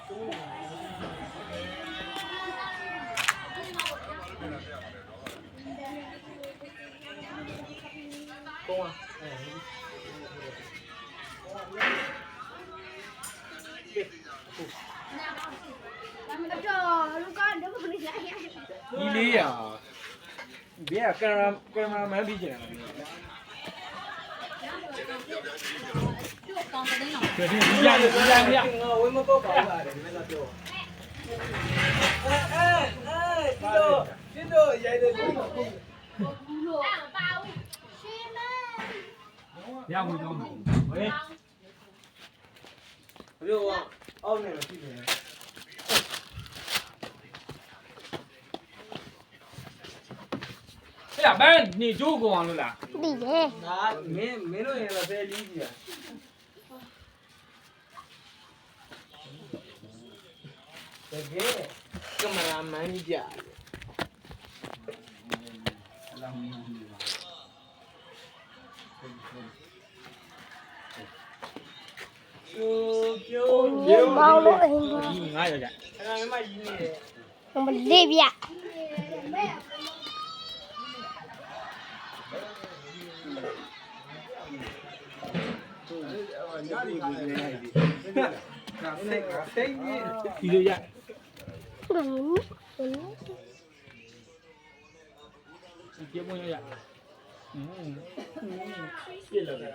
ဒီလေးရဘေးကကင်မရာမန်ပြီးကျင်တယ်ဒီရငါဝင်းမတော့ပါဘူးလေမင်းတော့ပြောရှင်းတော့ရိုက်တယ်ဘူးလို့ပါဘူးရှင်းမရဘူးတော့ဟဲ့ပြောအောက်နေလို့ရှိတယ်哎呀，班你就过完了啦？对的。啊，没弄人了，在理解。这个干嘛啦？蛮理解。毛了很多。俺这个，俺妈一年。我们这边。ဒီလိုရပြေမွန်ရပြေလာတယ်